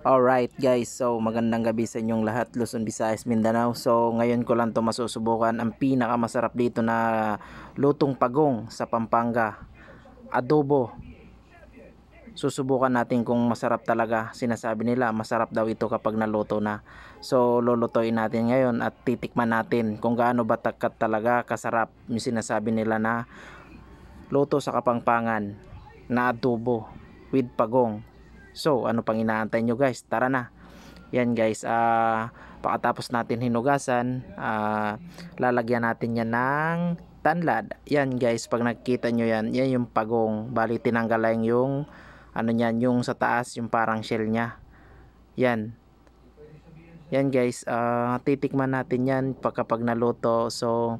Alright guys, so magandang gabi sa inyong lahat, Luzon, Visayas, Mindanao. So ngayon ko lang to masusubukan ang pinakamasarap dito na lutong pagong sa Pampanga, adobo. Susubukan natin kung masarap talaga. Sinasabi nila masarap daw ito kapag naluto na. So lulutuin natin ngayon at titikman natin kung gaano ba talaga kasarap yung sinasabi nila na luto sa Kapampangan na adobo with pagong. So ano pang inaantay nyo guys, tara na. Yan guys, pagkatapos natin hinugasan, lalagyan natin yan ng tanlad. Yan guys, pag nakikita nyo yan, yan yung pagong. Bali tinanggal lang yung ano nyan, yung sa taas, yung parang shell nya. Yan. Yan guys, titikman natin yan kapag naluto. So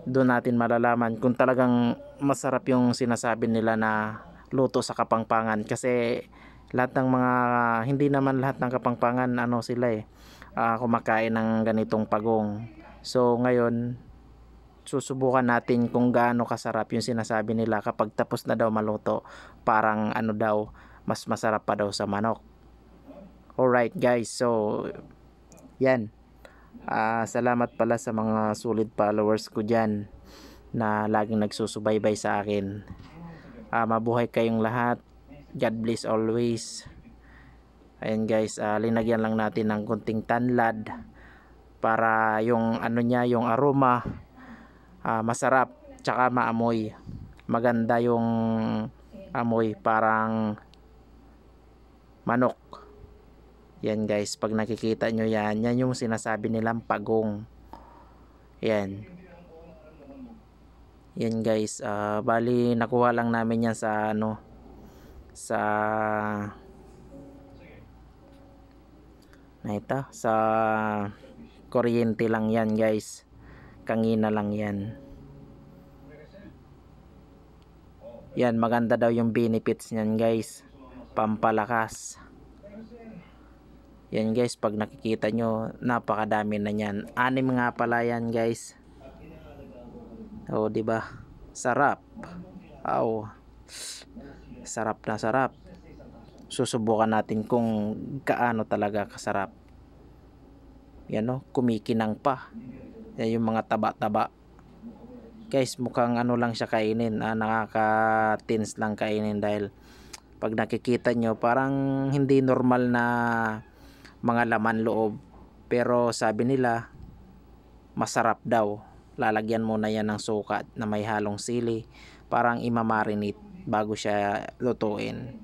doon natin malalaman kung talagang masarap yung sinasabi nila na luto sa Kapampangan, kasi lahat ng mga, hindi naman lahat ng Kapampangan ano sila kumakain ng ganitong pagong. So ngayon susubukan natin kung gaano kasarap yung sinasabi nila kapag tapos na daw maluto. Parang ano daw, mas masarap pa daw sa manok. Alright guys, so yan. Salamat pala sa mga solid followers ko dyan na laging nagsusubaybay sa akin. Mabuhay kayong lahat. God bless always. Ayan guys, linagyan lang natin ng konting tanlad para yung ano niya, yung aroma masarap tsaka maamoy. Maganda yung amoy, parang manok. Yan guys, pag nakikita nyo yan, yan yung sinasabi nilang pagong. Yan. Yan guys, bali nakuha lang namin yan sa ano, sa sa kuryente lang yan guys, kangina lang yan. Yan, maganda daw yung benefits niyan guys, pampalakas. Yan guys, pag nakikita nyo, napakadami na yan. 6 nga pala yan guys. Oh, di ba? Sarap. Wow. Sarap na sarap. Susubukan natin kung kaano talaga kasarap. Yan kumikinang pa. Yan yung mga taba-taba. Guys, mukhang ano lang siya kainin. Nakaka-teens lang kainin dahil pag nakikita nyo, parang hindi normal na mga laman loob. Pero sabi nila, masarap daw. Lalagyan muna yan ng suka na may halong sili, parang imamarinate bago siya lutuin.